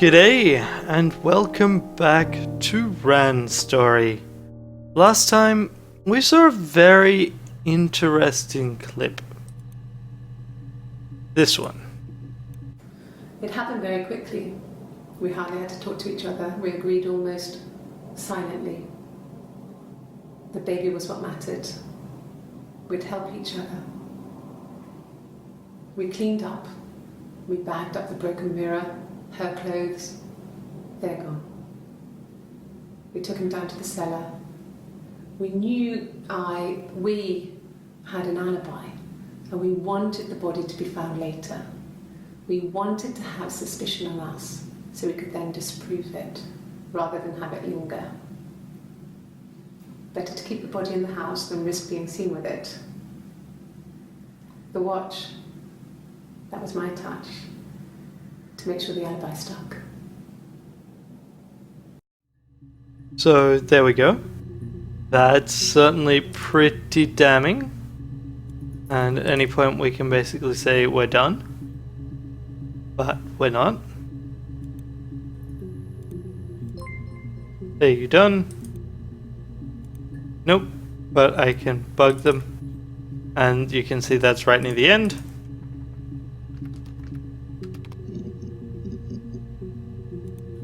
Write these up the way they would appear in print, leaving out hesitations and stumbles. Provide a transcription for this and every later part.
G'day, and welcome back to Ran's story. Last time, we saw a very interesting clip. This one. It happened very quickly. We hardly had to talk to each other. We agreed almost silently. The baby was what mattered. We'd help each other. We cleaned up. We bagged up the broken mirror, her clothes. They're gone. We took him down to the cellar. We knew we had an alibi, and we wanted the body to be found later. We wanted to have suspicion on us, so we could then disprove it, rather than have it linger. Better to keep the body in the house than risk being seen with it. The watch, that was my touch, to make sure the alibi stuck. So, there we go. That's certainly pretty damning. And at any point we can basically say we're done. But we're not. Are you done? Nope. But I can bug them. And you can see that's right near the end.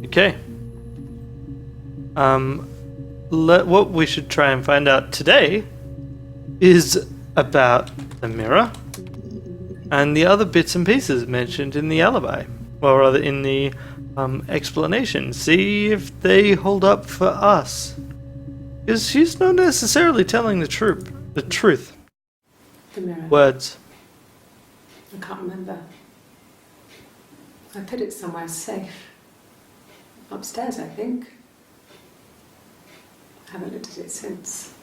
Okay. What we should try and find out today is about the mirror and the other bits and pieces mentioned in the alibi, or rather in the explanation. See if they hold up for us, because she's not necessarily telling the truth. The mirror. Words. I can't remember. I put it somewhere safe. Upstairs, I think. I haven't looked at it since.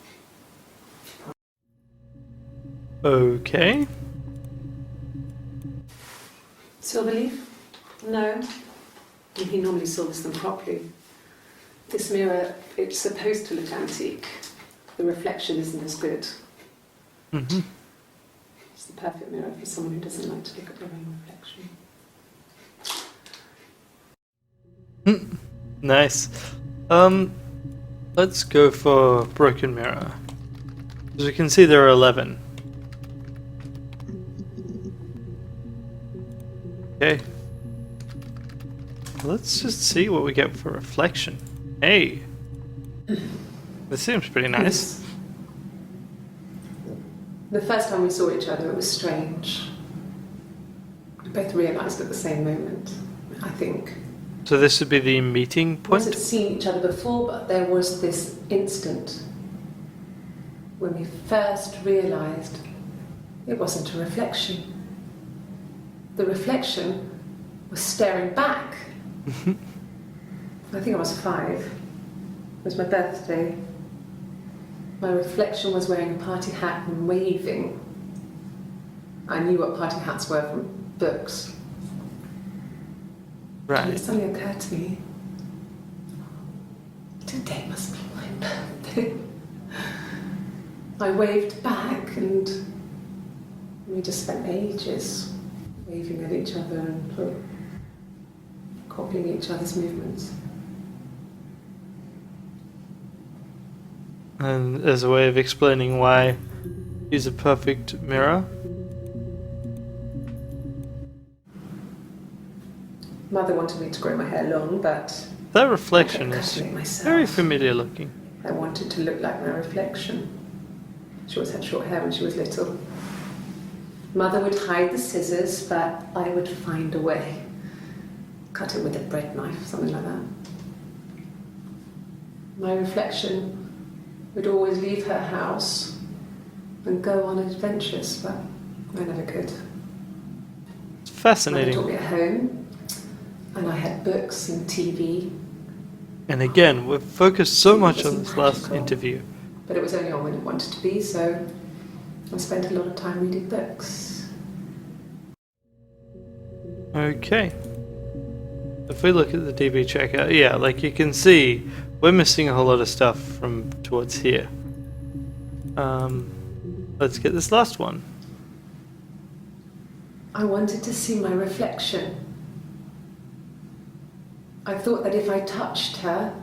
Okay. Silver leaf? No. He normally silvers them properly. This mirror, it's supposed to look antique. The reflection isn't as good. Mm-hmm. It's the perfect mirror for someone who doesn't like to look at their own reflection. Nice. Let's go for broken mirror. As you can see, there are 11. Okay. Let's just see what we get for reflection. Hey! This seems pretty nice. The first time we saw each other, it was strange. We both realised at the same moment, I think. So this would be the meeting point? We hadn't seen each other before, but there was this instant when we first realised it wasn't a reflection. The reflection was staring back. I think I was 5. It was my birthday. My reflection was wearing a party hat and waving. I knew what party hats were from books. Right. And it suddenly occurred to me, today must be my birthday. I waved back and we just spent ages waving at each other and copying each other's movements. And as a way of explaining why he's a perfect mirror. Mother wanted me to grow my hair long, but That reflection I is kept cutting it myself. very familiar looking. I wanted to look like my reflection. She always had short hair when she was little. Mother would hide the scissors, but I would find a way. Cut it with a bread knife, something like that. My reflection would always leave her house and go on adventures, but I never could. It's Mother fascinating. taught me at home, and I had books and TV. And again, we've focused so It much was on this last magical. interview. But it was only on when it wanted to be, so I spent a lot of time reading books. Okay. If we look at the DB checker, yeah, like you can see, we're missing a whole lot of stuff from towards here. Let's get this last one. I wanted to see my reflection. I thought that if I touched her,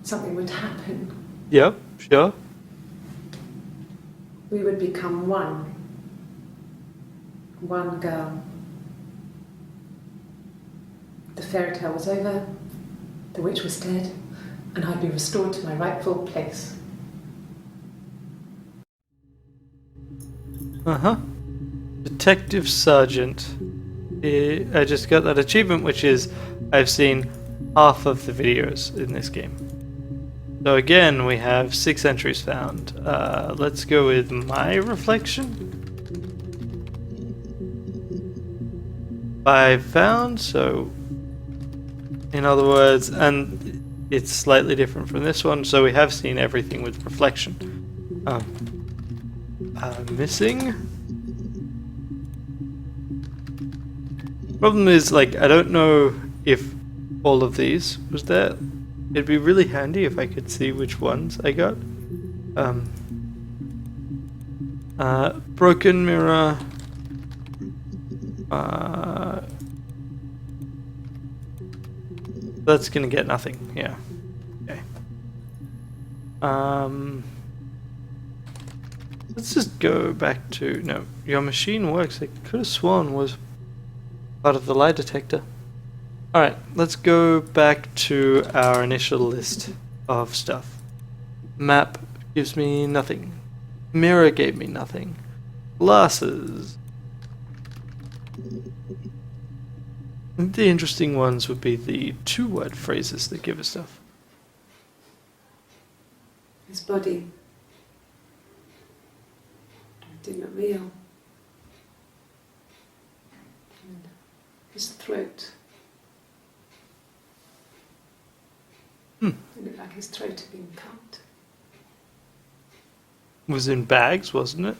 something would happen. Yep, sure. We would become one. One girl. The fairy tale was over, the witch was dead, and I'd be restored to my rightful place. Uh-huh. Detective Sergeant. I just got that achievement, which is I've seen half of the videos in this game. So again, we have 6 entries found. Let's go with my reflection. 5 found, so in other words, and it's slightly different from this one, so we have seen everything with reflection. Missing? Problem is, like, I don't know if all of these was there. It'd be really handy if I could see which ones I got. Broken mirror. That's gonna get nothing. Yeah. Okay. Let's just go back to no. Your machine works. I could have sworn was part of the lie detector. Alright, let's go back to our initial list of stuff. Map gives me nothing. Mirror gave me nothing. Glasses. I think the interesting ones would be the 2-word phrases that give us stuff. His body did not real. And his throat. It looked like his throat had been cut. Was in bags, wasn't it?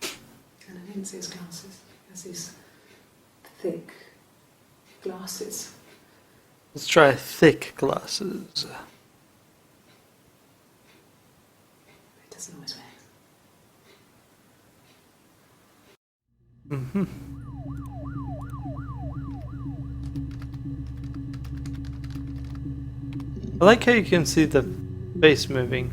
And I didn't see his glasses. There's these thick glasses. Let's try thick glasses. He doesn't always wear. I like how you can see the face moving.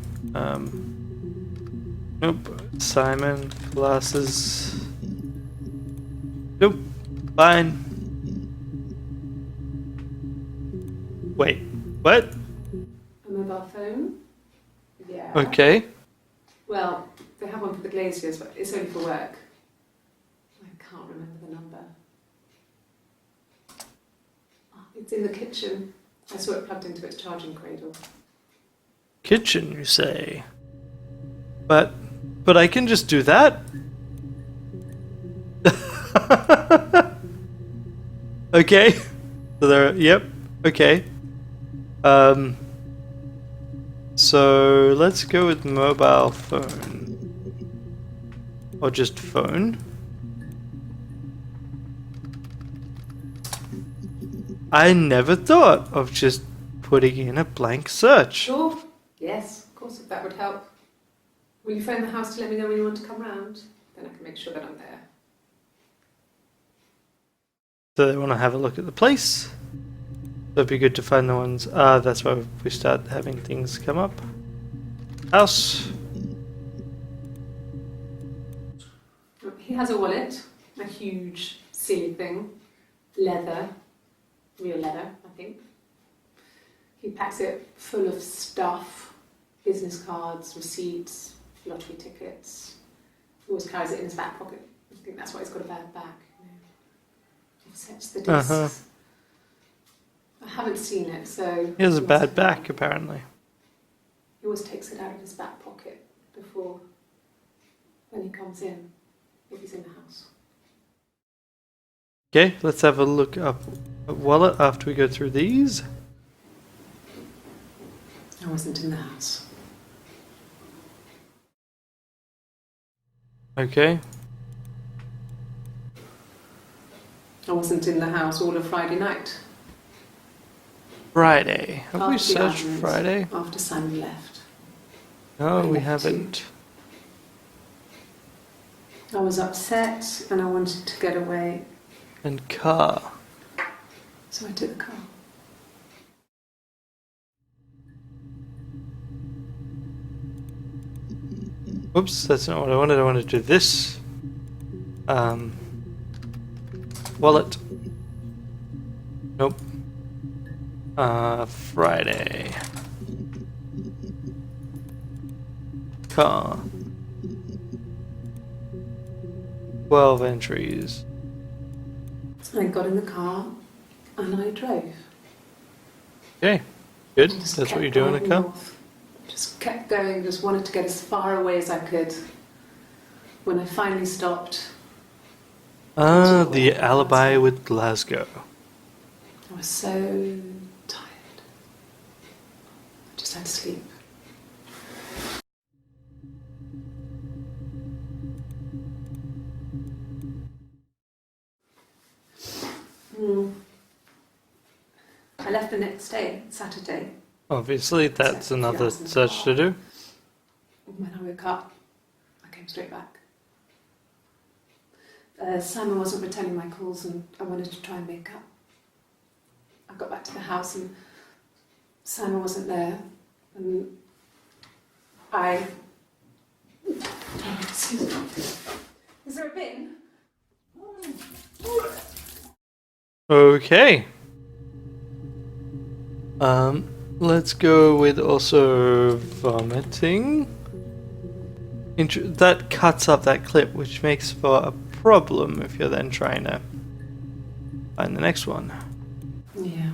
Nope. Simon, glasses. Nope. Fine. Wait, what? A mobile phone? Yeah. Okay. Well, they have one for the glaziers, but it's only for work. I can't remember the number. Oh, it's in the kitchen. I saw it plugged into its charging cradle. Kitchen, you say? But I can just do that? Okay. So there, yep. Okay. So let's go with mobile phone. Or just phone. I never thought of just putting in a blank search. Sure. Yes, of course, if that would help. Will you phone the house to let me know when you want to come round? Then I can make sure that I'm there. So they want to have a look at the place. It'd be good to find the ones. That's why we start having things come up. House. He has a wallet, a huge, silly thing, leather, real leather, I think. He packs it full of stuff, business cards, receipts, lottery tickets. He always carries it in his back pocket. I think that's why he's got a bad back. Offsets the discs. I haven't seen it, so... He has a bad back, apparently. He always takes it out of his back pocket before, when he comes in, if he's in the house. Okay, let's have a look up at wallet after we go through these. I wasn't in the house. Okay. I wasn't in the house all of Friday night. Friday. Have we After the searched argument, Friday? After Simon left. No, I we left haven't. I was upset and I wanted to get away. And car. So I took the car. Oops, that's not what I wanted. I wanted to do this. Wallet. Nope. Friday. Car. 12 entries. I got in the car and I drove. Okay, good. Just That's what kept you do in a driving car. north. Just kept going, just wanted to get as far away as I could. When I finally stopped, The alibi with Glasgow. I was so tired. I just had to sleep. I left the next day, Saturday. Obviously, that's another search to do. When I woke up, I came straight back. Simon wasn't returning my calls and I wanted to try and make up. I got back to the house and Simon wasn't there. And Excuse me. Is there a bin? Okay. Let's go with also vomiting. That cuts up that clip, which makes for a problem if you're then trying to find the next one. Yeah.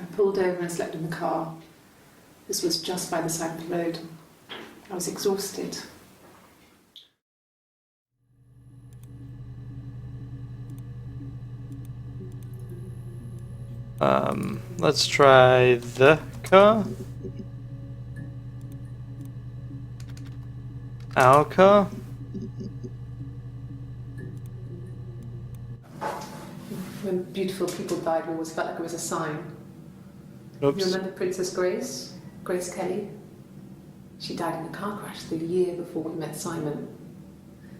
I pulled over and slept in the car. This was just by the side of the road. I was exhausted. Let's try the car. Our car. When beautiful people died, we always felt like it was a sign. Oops. You remember Princess Grace? Grace Kelly? She died in a car crash the year before we met Simon.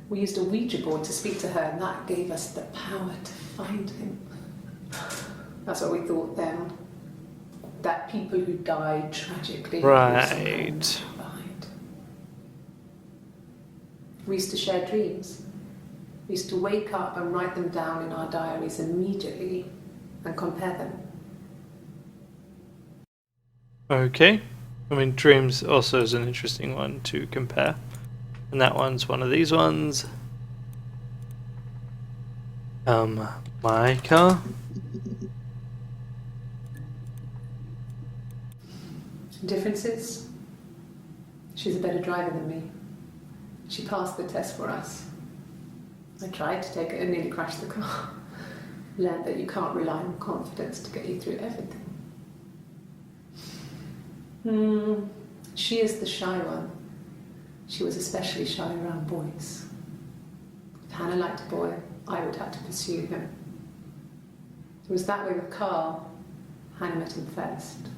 We used a Ouija board to speak to her, and that gave us the power to find him. That's what we thought then. That people who died tragically Right. behind. We used to share dreams. We used to wake up and write them down in our diaries immediately and compare them. Okay. I mean, dreams also is an interesting one to compare. And that one's one of these ones. My car. Differences? She's a better driver than me. She passed the test for us. I tried to take it and nearly crashed the car. Learned that you can't rely on confidence to get you through everything. She is the shy one. She was especially shy around boys. If Hannah liked a boy, I would have to pursue him. It was that way with Carl. Hannah met him first.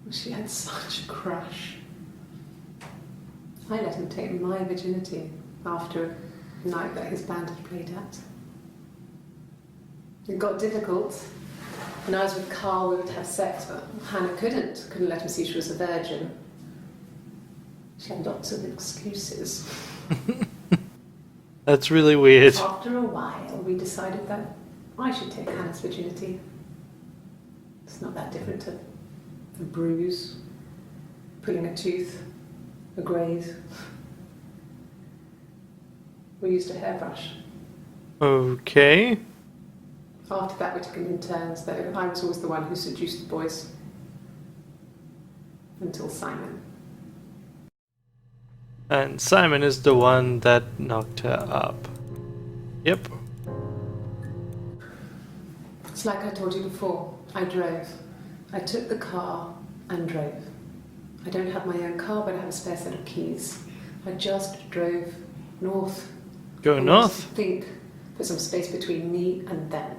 She had such a crush. I let him take my virginity after a night that his band had played at. It got difficult. When I was with Carl, we would have sex, but Hannah couldn't let him see she was a virgin. She had lots of excuses. That's really weird. After a while, we decided that I should take Hannah's virginity. It's not that different to a bruise, pulling a tooth, a graze. We used a hairbrush. Okay. After that, we took it in turns, though. I was always the one who seduced the boys. Until Simon. And Simon is the one that knocked her up. Yep. It's like I told you before. I drove. I took the car and drove. I don't have my own car, but I have a spare set of keys. I just drove north. Go north. Think, put some space between me and them.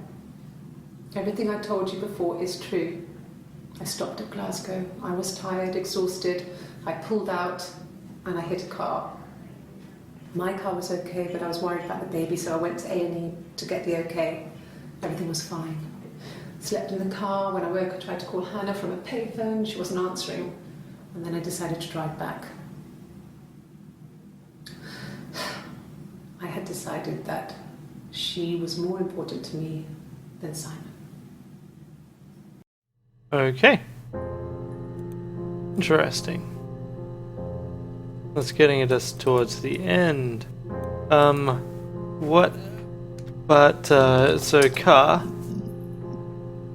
Everything I told you before is true. I stopped at Glasgow. I was tired, exhausted. I pulled out and I hit a car. My car was okay, but I was worried about the baby, so I went to A&E to get the okay. Everything was fine. Slept in the car. When I woke, I tried to call Hannah from a payphone. She wasn't answering. And then I decided to drive back. I had decided that she was more important to me than Simon. Okay. Interesting. That's getting us towards the end. What? But, so car.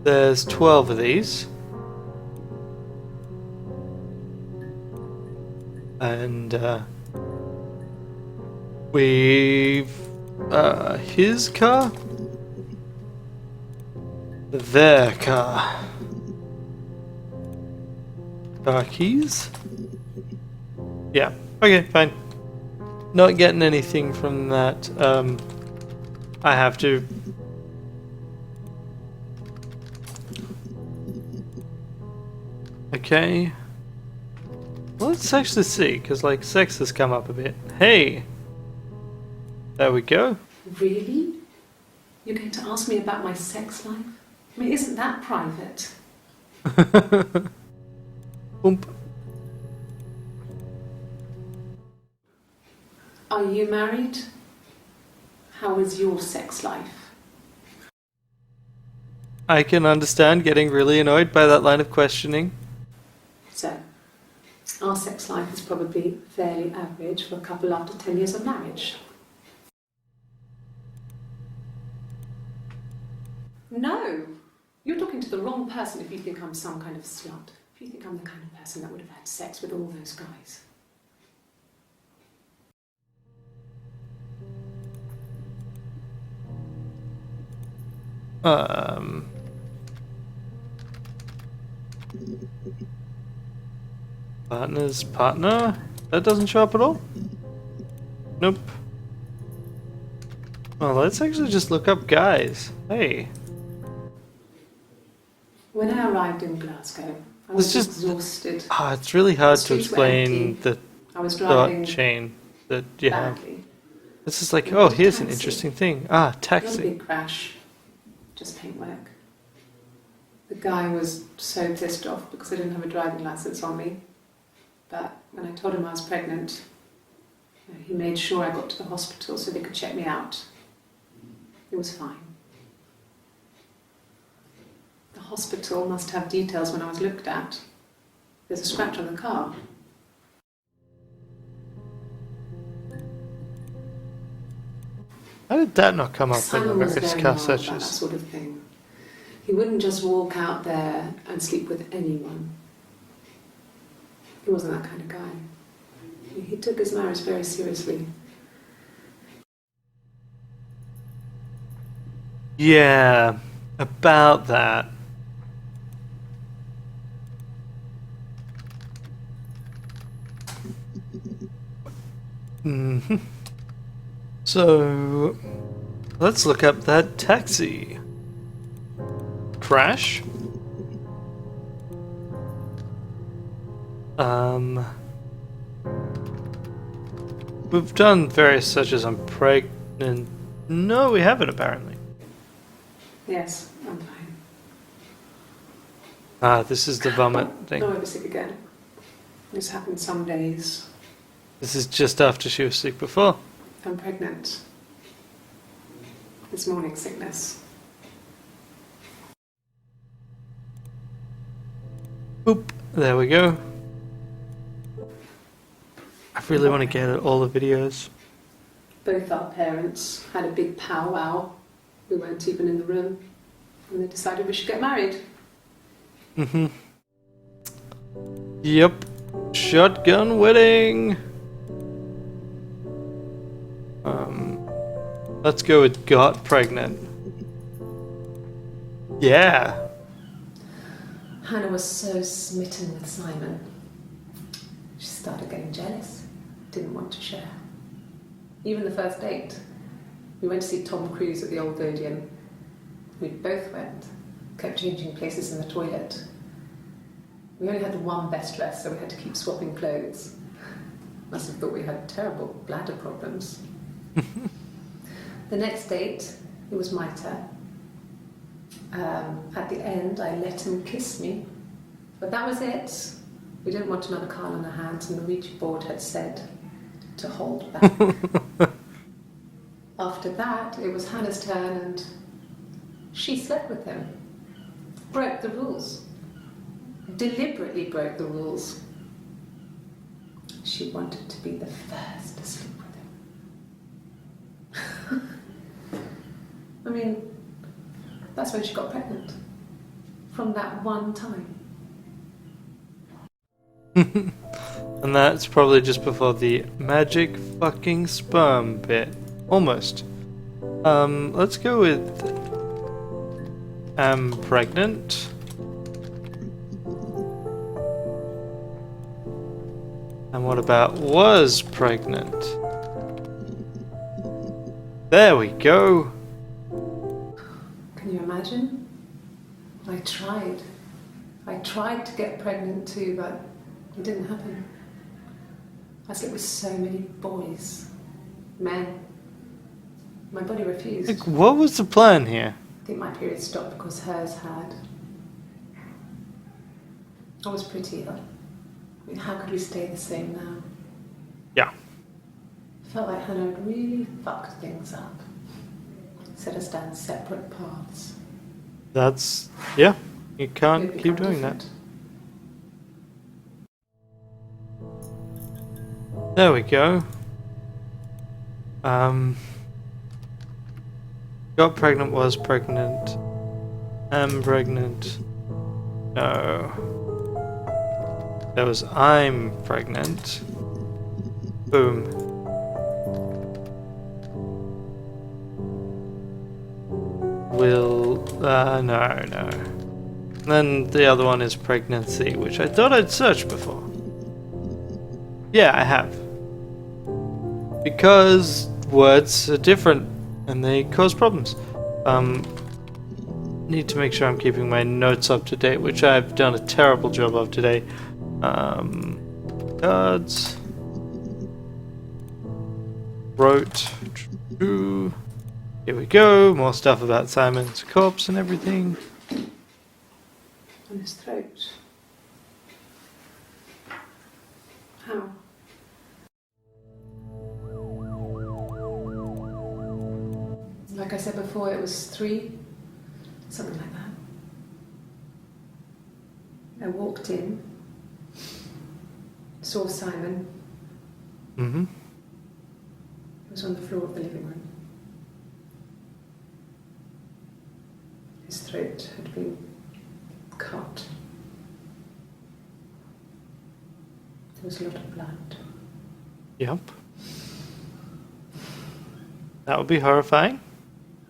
There's 12 of these. And, we've, his car? Their car. Car keys? Yeah. Okay, fine. Not getting anything from that. I have to. Okay. Well, let's actually see, because, like, sex has come up a bit. Hey! There we go. Really? You're going to ask me about my sex life? I mean, isn't that private? Boomp. Are you married? How is your sex life? I can understand getting really annoyed by that line of questioning. So, our sex life is probably fairly average for a couple after 10 years of marriage. No! You're talking to the wrong person if you think I'm some kind of slut. If you think I'm the kind of person that would have had sex with all those guys. Partner's partner? That doesn't show up at all? Nope. Well, let's actually just look up guys. Hey. When I arrived in Glasgow, I was exhausted. It's really hard to streets were explain empty. the I was thought driving chain that you have. badly. This is like, It oh, was a here's an taxi. interesting thing. Not a Taxi. big crash, just paintwork. The guy was so pissed off because I didn't have a driving license on me. But when I told him I was pregnant, he made sure I got to the hospital so they could check me out. It was fine. The hospital must have details when I was looked at. There's a scratch on the car. How did that not come up in the Simon was various very car hard about that searches? sort of thing. He wouldn't just walk out there and sleep with anyone. He wasn't that kind of guy. He took his marriage very seriously. Yeah, about that. So, let's look up that taxi. Crash? We've done various searches on pregnant. No, we haven't apparently. Yes, I'm fine. This is the vomit thing. No, I was sick again. This happened some days. This is just after she was sick before. I'm pregnant. This morning sickness. Boop. There we go. I really want to get at all the videos. Both our parents had a big powwow. We weren't even in the room. And they decided we should get married. Yep. Shotgun wedding. Let's go with got pregnant. Yeah. Hannah was so smitten with Simon. She started getting jealous. Didn't want to share. Even the first date. We went to see Tom Cruise at the Old Odeon. We both went. Kept changing places in the toilet. We only had the one best dress, so we had to keep swapping clothes. Must have thought we had terrible bladder problems. The next date, it was my turn. At the end, I let him kiss me, but that was it. We didn't want another card on our hands, and the Ouija board had said to hold back. After that, it was Hannah's turn, and she slept with him. Broke the rules. Deliberately broke the rules. She wanted to be the first to sleep with him. I mean, that's when she got pregnant. From that one time. And that's probably just before the magic fucking sperm bit. Almost. Let's go with am pregnant. And what about was pregnant? There we go. Can you imagine? I tried. I tried to get pregnant too, but it didn't happen. I slept with so many boys, men. My body refused. Like, what was the plan here? I think my period stopped because hers had. I was pretty though. I mean, how could we stay the same now? Yeah. Felt like Hannah had really fucked things up. Set us down separate paths. That's... yeah. You can't We'd keep become doing different. that. There we go. Got pregnant, was pregnant. Am pregnant. No. There was I'm pregnant. Boom. Will, no. Then the other one is pregnancy, which I thought I'd searched before. Yeah, I have. Because words are different and they cause problems. Need to make sure I'm keeping my notes up to date, which I've done a terrible job of today. Cards. Wrote. True. Here we go. More stuff about Simon's corpse and everything. On his throat. How? Like I said before, it was 3, something like that. I walked in, saw Simon. Mm-hmm. He was on the floor of the living room. His throat had been cut. There was a lot of blood. Yep. That would be horrifying.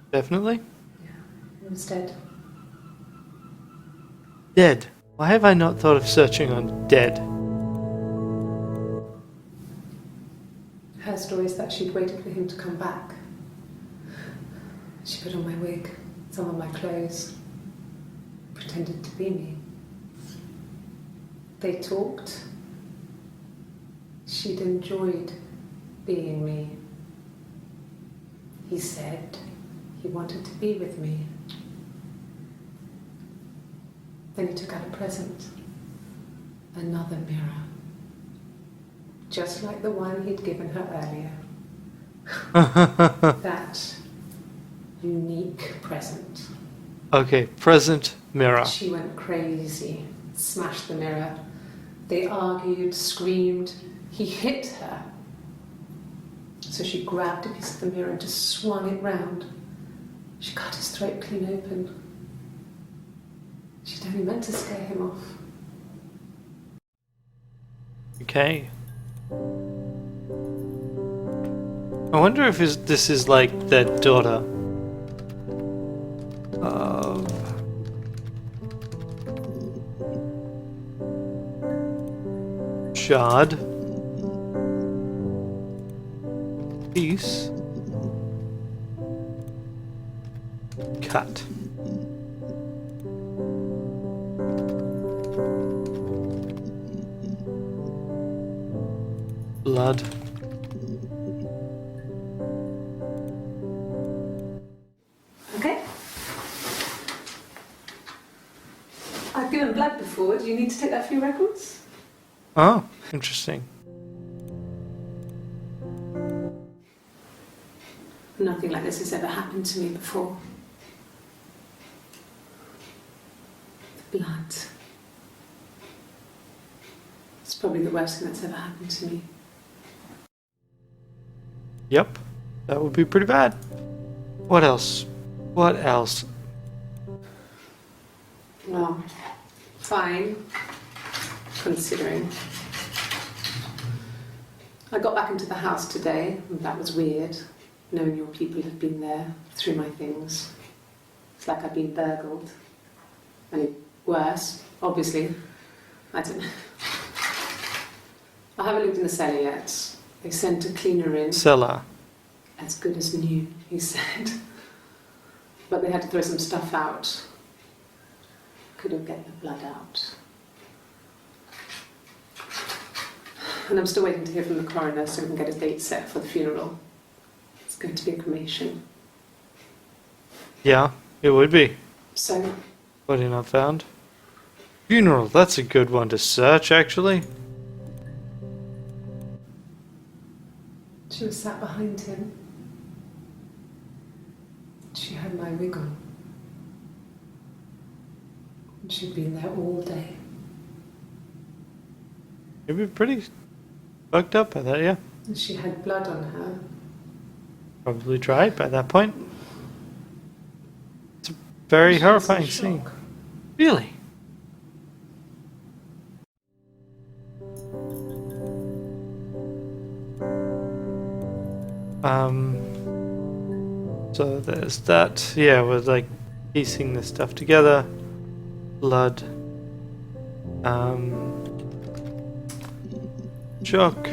Definitely. Yeah, he was dead. Dead. Why have I not thought of searching on dead? Her story is that she'd waited for him to come back. She put on my wig, some of my clothes, pretended to be me. They talked. She'd enjoyed being me. He said he wanted to be with me. Then he took out a present. Another mirror. Just like the one he'd given her earlier. That unique present. Okay, present mirror. She went crazy, smashed the mirror. They argued, screamed. He hit her. So she grabbed a piece of the mirror and just swung it round. She cut his throat clean open. She'd only meant to scare him off. Okay. I wonder if this is like their daughter. Shard. Piece. Cut. Blood. Okay? given blood before. Do you need to take that for your records? Oh, interesting. Nothing like this has ever happened to me before. The blood. It's probably the worst thing that's ever happened to me. Yep, that would be pretty bad. What else? What else? Well, fine, considering. I got back into the house today, and that was weird, knowing your people had been there through my things. It's like I'd been burgled. Only worse, obviously. I don't know. I haven't lived in the cellar yet. They sent a cleaner in. Cellar. As good as new, he said. But they had to throw some stuff out. Couldn't get the blood out. And I'm still waiting to hear from the coroner so we can get a date set for the funeral. It's going to be a cremation. Yeah, it would be. So, Body not found. Funeral, that's a good one to search, actually. she was sat behind him. She had my wig on. And she'd been there all day. You'd be pretty fucked up by that, yeah. And she had blood on her. Probably dried by that point. It's a very She was in horrifying scene. shock. Really? So there's that. Yeah, we're like piecing this stuff together. Blood. Chuck.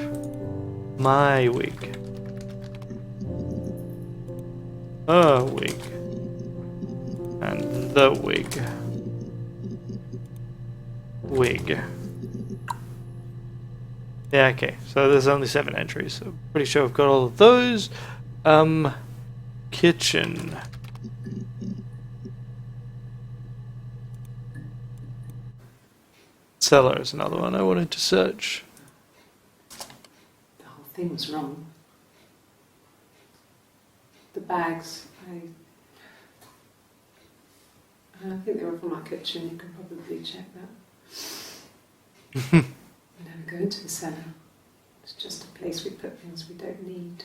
My wig. A wig. And the wig. Wig. Yeah, okay. So there's only 7 entries. So pretty sure we've got all of those. Kitchen. Cellar is another one I wanted to search. The whole thing was wrong. The bags, I think they were from our kitchen. You could probably check that. We never go into the cellar. It's just a place we put things we don't need.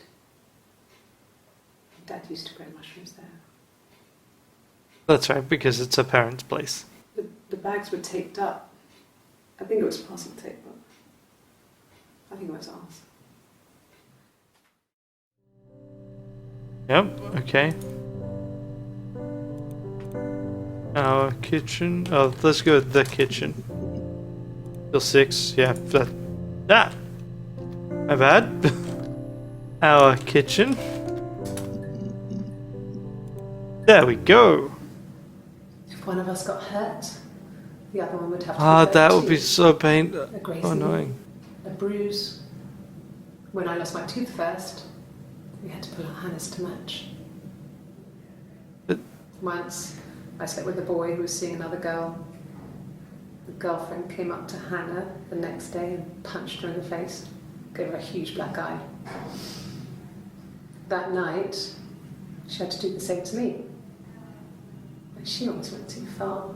Dad used to grow mushrooms there. That's right, because it's a parent's place. The bags were taped up. I think it was parcel tape, but I think it was ours. Yep, okay. Our kitchen. Oh, let's go with the kitchen. Still 6, yeah. That. My bad. Our kitchen. There we go. If one of us got hurt, the other one would have to Ah, be hurt that would too. be so A grazing, annoying. a bruise. When I lost my tooth first, we had to pull out Hannah's to match. But- Once, I slept with a boy who was seeing another girl. The girlfriend came up to Hannah the next day and punched her in the face, gave her a huge black eye. That night, she had to do the same to me. But she almost went too far.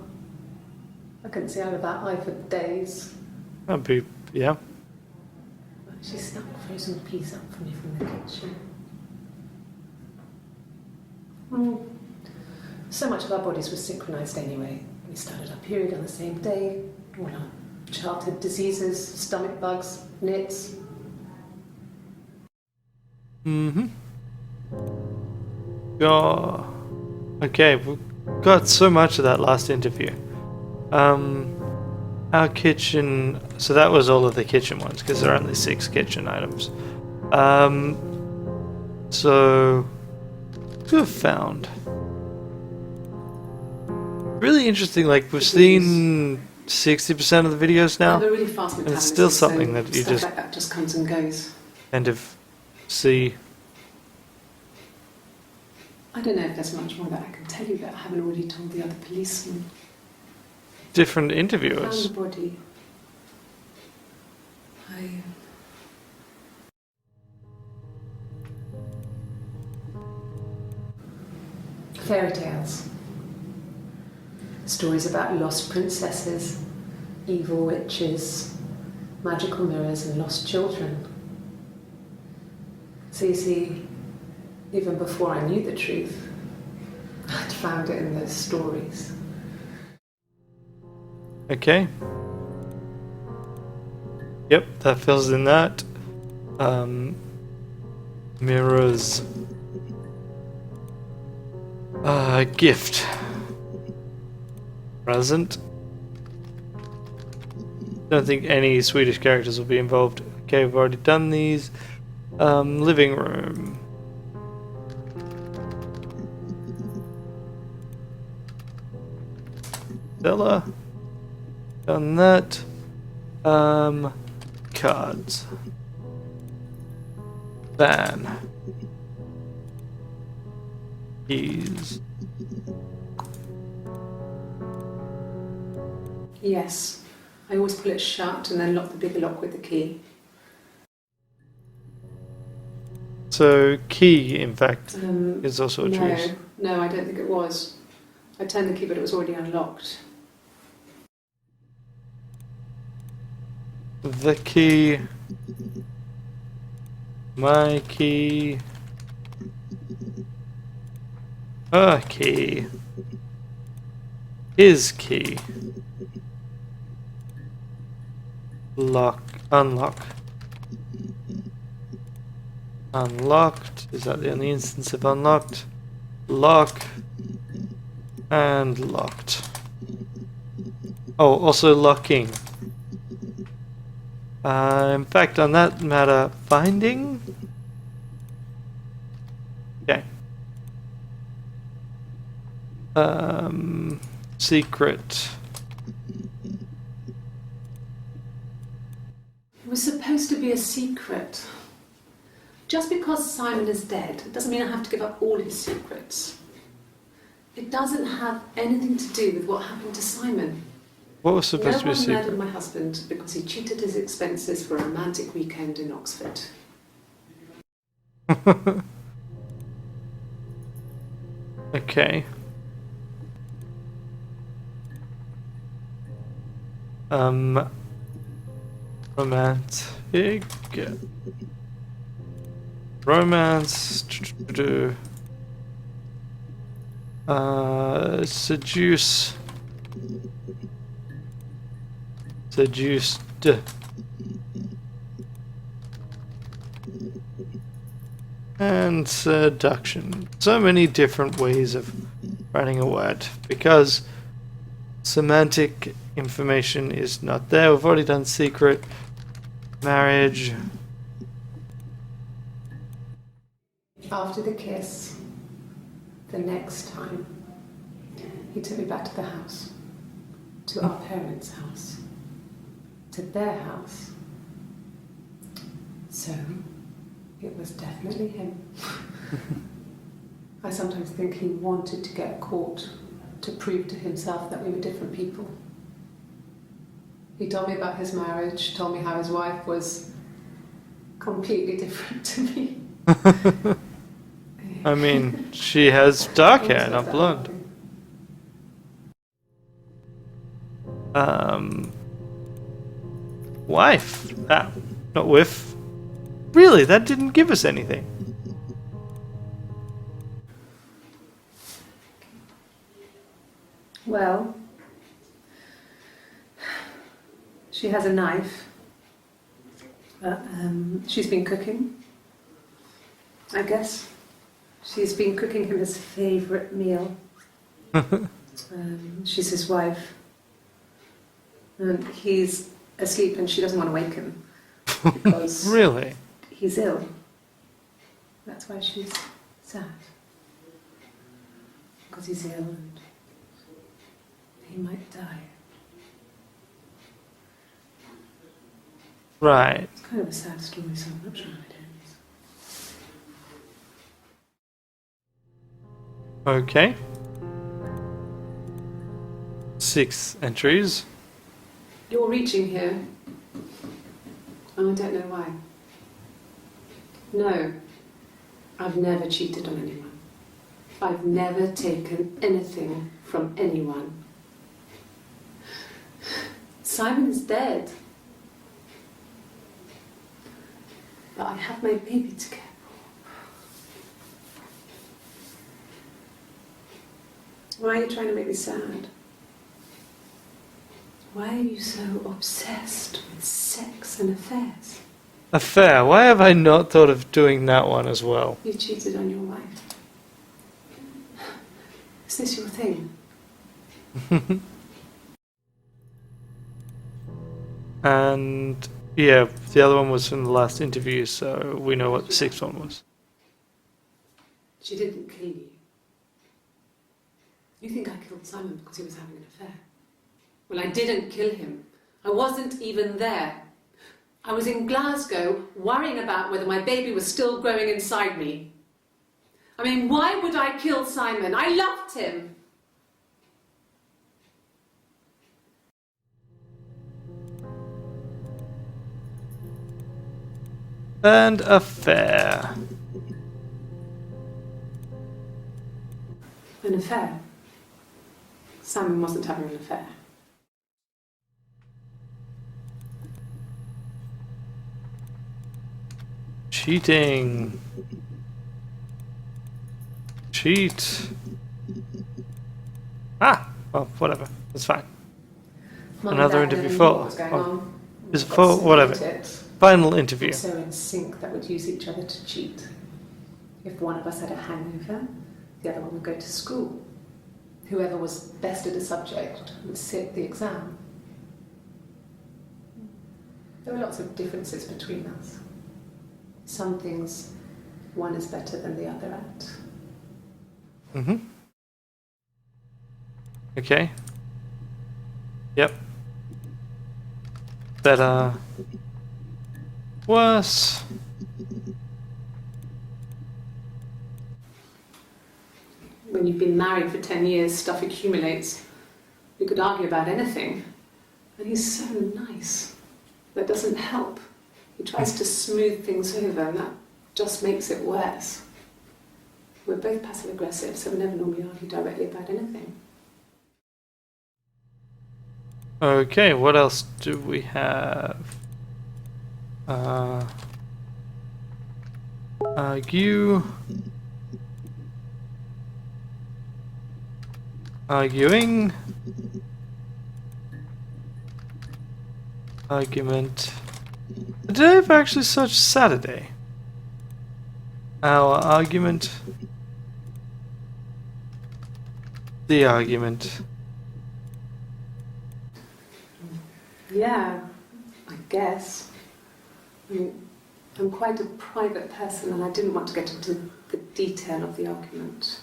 I couldn't see out of that eye for days. That'd be, yeah. She snuck a frozen piece up for me from the kitchen. So much of our bodies was synchronised anyway. We started our period on the same day. All our childhood diseases, stomach bugs, nits. Mm-hmm. Oh. Okay, we got so much of that last interview. Our kitchen. So that was all of the kitchen ones because there are only 6 kitchen items. So what have found? Really interesting. Like we've seen 60% of the videos now, They're really fast and it's still metabolism, something so that you stuff just like that just comes and goes. kind of see. I don't know if there's much more that I can tell you that I haven't already told the other policemen. different Found interviewers. the body. Fairy tales. Stories about lost princesses, evil witches, magical mirrors, and lost children. So you see, even before I knew the truth, I'd found it in those stories. Okay. Yep, that fills in that. Mirrors. Gift. Present. Don't think any Swedish characters will be involved. Okay, we've already done these. Living room. Villa. Done that. Cards. Van. Keys. Yes, I always pull it shut and then lock the bigger lock with the key. So key, in fact, is also a choice. No, I don't think it was. I turned the key, but it was already unlocked. The key. My key. Her key. His key. Lock. Unlock. Unlocked. Is that the only instance of unlocked? Lock. And locked. Oh, also locking. In fact, on that matter, finding? Okay. Secret. It was supposed to be a secret. Just because Simon is dead doesn't mean I have to give up all his secrets. It doesn't have anything to do with what happened to Simon. What was supposed to be a No one secret? murdered my husband because he cheated his expenses for a romantic weekend in Oxford. Okay. Romantic. Romance. Seduce. Seduced. And seduction. So many different ways of writing a word because semantic information is not there. We've already done secret, marriage. After the kiss, the next time, he took me back to the house, to our parents' house, to their house. So, it was definitely him. I sometimes think he wanted to get caught to prove to himself that we were different people. He told me about his marriage, told me how his wife was completely different to me. I mean, she has dark hair, not blonde. Wife. Ah, not with. Really, that didn't give us anything. Well, she has a knife. She's been cooking, I guess. She's been cooking him his favourite meal. She's his wife. And he's asleep and she doesn't want to wake him. Because Really? he's ill. That's why she's sad. Because he's ill and he might die. Right. It's kind of a sad story, so I'm not sure how it ends. Okay. 6 entries. You're reaching here, and I don't know why. No, I've never cheated on anyone. I've never taken anything from anyone. Simon is dead. But I have my baby to care for. Why are you trying to make me sad? Why are you so obsessed with sex and affairs? Affair. Why have I not thought of doing that one as well? You cheated on your wife. Is this your thing? And yeah, the other one was from the last interview, so we know what the 6th one was. She didn't kill you. You think I killed Simon because he was having an affair? Well, I didn't kill him. I wasn't even there. I was in Glasgow worrying about whether my baby was still growing inside me. I mean, why would I kill Simon? I loved him. And affair. An affair? Simon wasn't having an affair. Cheating. Cheat. Ah, well, whatever. That's fine. Mum Another and Dad interview never knew for. what was going Oh, on. is it Got for so whatever? into it. Final interview. So in sync that would use each other to cheat. If one of us had a hangover, the other one would go to school. Whoever was best at a subject would sit the exam. There were lots of differences between us. Some things one is better than the other at. Mm-hmm. Okay. Yep. Better. Worse. When you've been married for 10 years, stuff accumulates. You could argue about anything. And he's so nice. That doesn't help. He tries to smooth things over, and that just makes it worse. We're both passive-aggressive, so we never normally argue directly about anything. Okay, what else do we have? Argue. Arguing. Argument. Did I have actually such Saturday? Our argument. The argument. Yeah, I guess. I mean, I'm quite a private person, and I didn't want to get into the detail of the argument.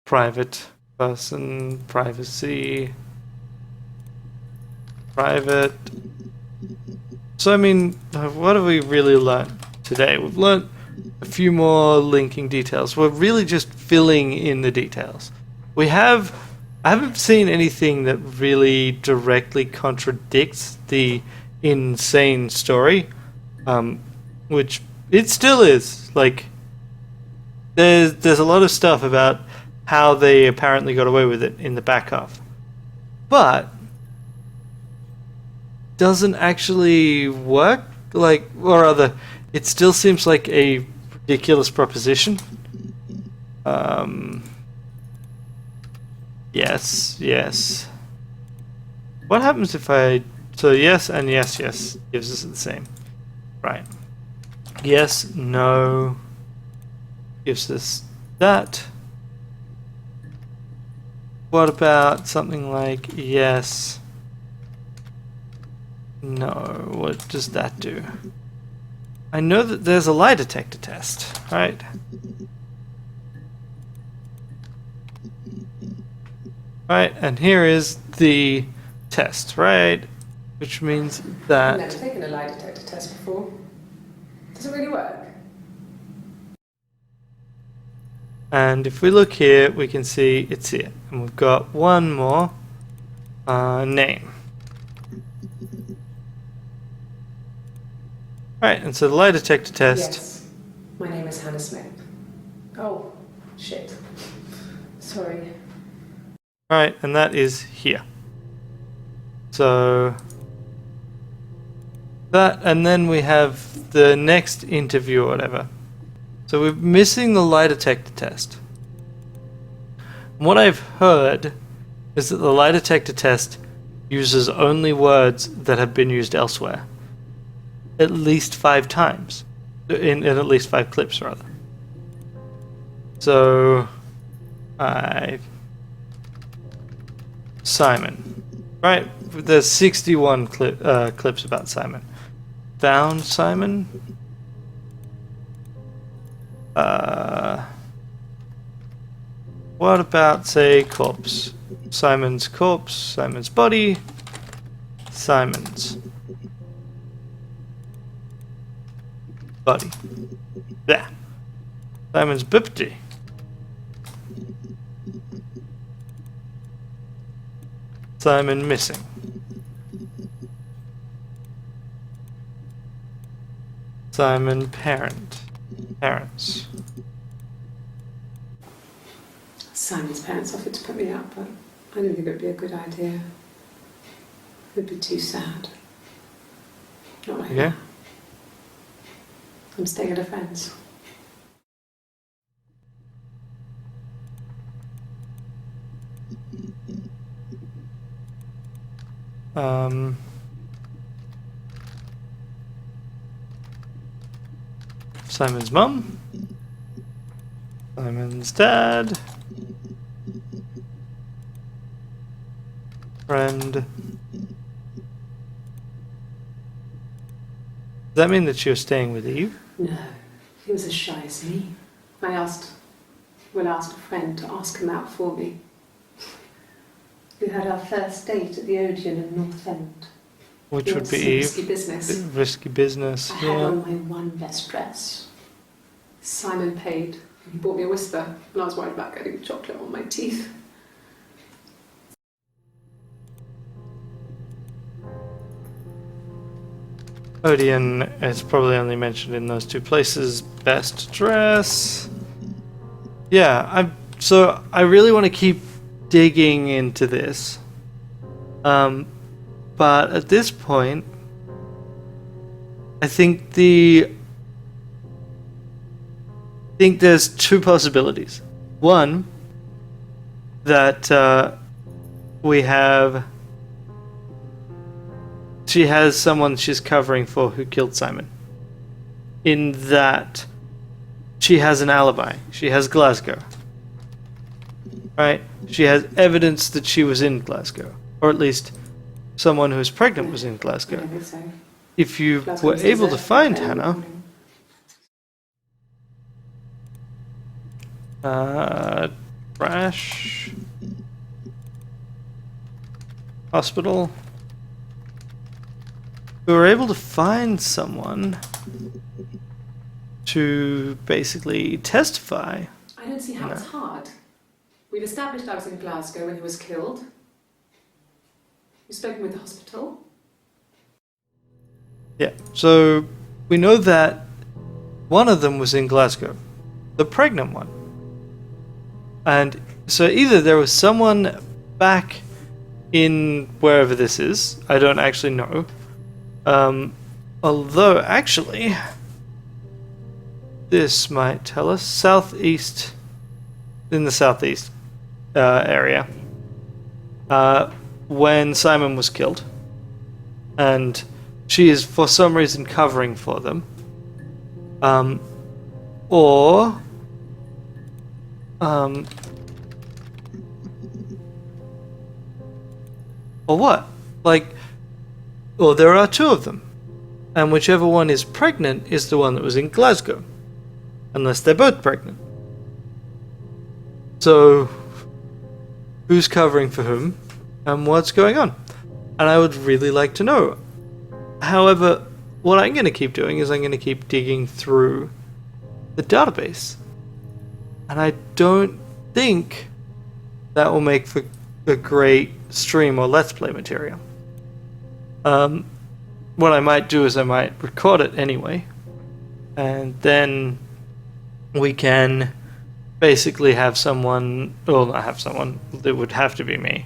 Private person, privacy, private. So I mean, what have we really learned today? We've learned a few more linking details. We're really just filling in the details. I haven't seen anything that really directly contradicts the insane story, which it still is. Like, there's a lot of stuff about how they apparently got away with it in the back half, but doesn't actually work. Like, or rather, it still seems like a ridiculous proposition. Yes. What happens if I... So yes and yes gives us the same. Right. Yes, no gives us that. What about something like yes, no? What does that do? I know that there's a lie detector test, right? Right, and here is the test, right? Which means that... I've never taken a lie detector test before. Does it really work? And if we look here, we can see it's here. And we've got one more name. Alright, and so the lie detector test. Yes. My name is Hannah Smith. Oh, shit. Sorry. Alright, and that is here. So that, and then we have the next interview or whatever. So we're missing the lie detector test. And what I've heard is that the lie detector test uses only words that have been used elsewhere. At least 5 times. In at least 5 clips, rather. So Simon. Right, there's 61 clips about Simon. Found Simon. What about, say, corpse? Simon's corpse, Simon's body, Simon's body. There. Simon's bipty. Simon missing. Simon parents. Simon's parents offered to put me up, but I didn't think it would be a good idea. It would be too sad. Not like that. I'm staying at a friend's. Simon's mum. Simon's dad. Friend. Does that mean that she was staying with Eve? No, he was as shy as me. I asked a friend to ask him out for me. We had our first date at the Odeon in North End. Which would be Eve. Risky business. Risky business, I had on my one best dress. Simon paid. He bought me a whisper, and I was worried about getting chocolate on my teeth. Odeon is probably only mentioned in those 2 places. Best dress. Yeah, I really want to keep digging into this. But at this point, I think there's 2 possibilities. One, that she has someone she's covering for who killed Simon. In that she has an alibi. She has Glasgow. Right? She has evidence that she was in Glasgow. Or at least someone who is pregnant was in Glasgow. I think so. If you Glasgow were was able to deserted find early Hannah, morning. crash, hospital, we were able to find someone to basically testify. I don't see how it's hard. We've established I was in Glasgow when he was killed. You've spoken with the hospital. Yeah, so we know that one of them was in Glasgow, the pregnant one. And so either there was someone back in wherever this is, I don't actually know. Although, actually, this might tell us southeast, in the southeast area, when Simon was killed. And she is for some reason covering for them. Or what? Well, there are 2 of them. And whichever one is pregnant is the one that was in Glasgow. Unless they're both pregnant. So, who's covering for whom? And what's going on? And I would really like to know. However, what I'm going to keep doing is I'm going to keep digging through the database. And I don't think that will make for a great stream or let's play material. What I might do is I might record it anyway, and then we can basically have someone, well, not have someone, it would have to be me.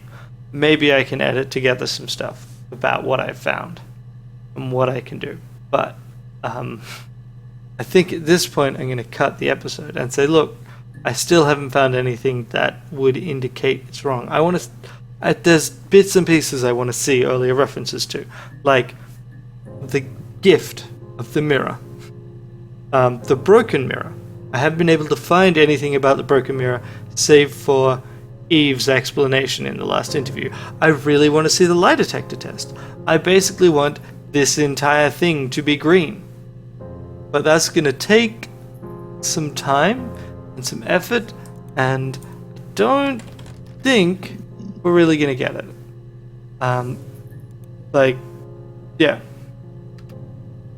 Maybe I can edit together some stuff about what I've found and what I can do. But I think at this point I'm going to cut the episode and say, look, I still haven't found anything that would indicate it's wrong. I want to, there's bits and pieces I want to see earlier references to, like the gift of the mirror, the broken mirror. I haven't been able to find anything about the broken mirror save for Eve's explanation in the last interview. I really want to see the lie detector test. I basically want this entire thing to be green. But that's going to take some time and some effort, and I don't think we're really going to get it. Yeah.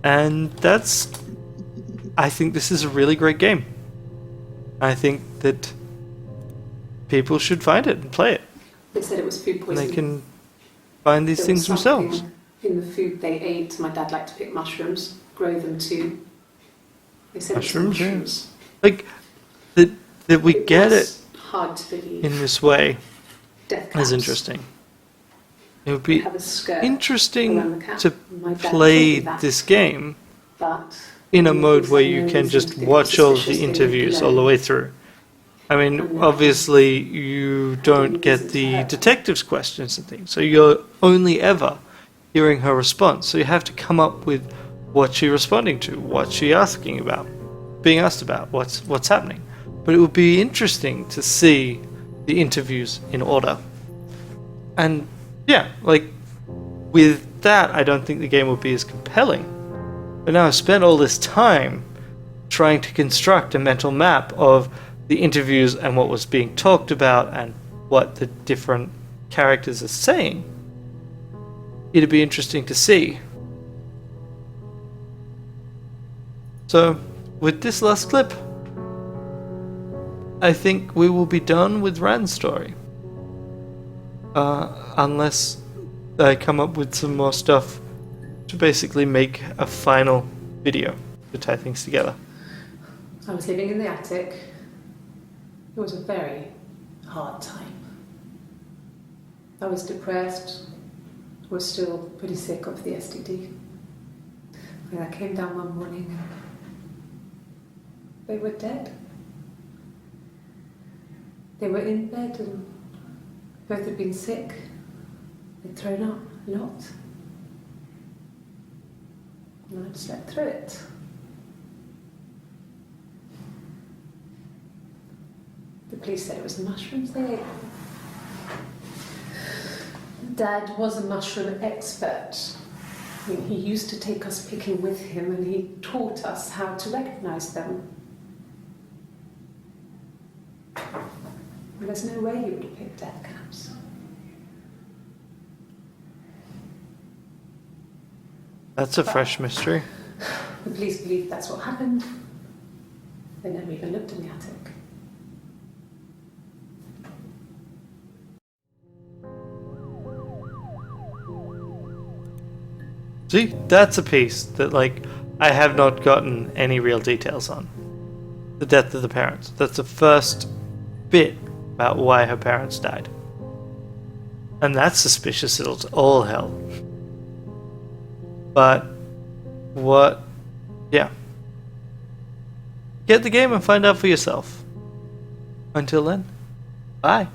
And that's... I think this is a really great game. I think that people should find it and play it. They said it was food And poisoning. they can find these There things was themselves. something in the food they ate. My dad liked to pick mushrooms, grow them too. They said Mushrooms, it yeah. was mushrooms. Like, that we get it was hard to believe. in this way Death is claps. interesting. It would They be have a skirt interesting around the cap. to My dad play told me that, this game but in a he mode was where like, you no can reason just to be watch all suspicious, the they would interviews all the learn. way through. I mean, And obviously you don't get the detective's questions and things, so you're only ever hearing her response. So you have to come up with what she's responding to, what she's asking about, being asked about, what's happening. But it would be interesting to see the interviews in order. And yeah, like with that, I don't think the game would be as compelling. But now I've spent all this time trying to construct a mental map of the interviews and what was being talked about and what the different characters are saying. It'd be interesting to see. So, with this last clip, I think we will be done with Rand's story. Unless I come up with some more stuff to basically make a final video to tie things together. I was living in the attic. It was a very hard time. I was depressed. I was still pretty sick of the STD. And I came down one morning and they were dead. They were in bed and both had been sick. They'd thrown up a lot. And I'd slept through it. The police said it was the mushrooms they ate. Dad was a mushroom expert. I mean, he used to take us picking with him and he taught us how to recognize them. There's no way you would have picked death caps. That's a fresh mystery. The police believe that's what happened. They never even looked in the attic. See, that's a piece that, like, I have not gotten any real details on. The death of the parents. That's the first bit about why her parents died. And that's suspicious as all hell. But, yeah. Get the game and find out for yourself. Until then, bye.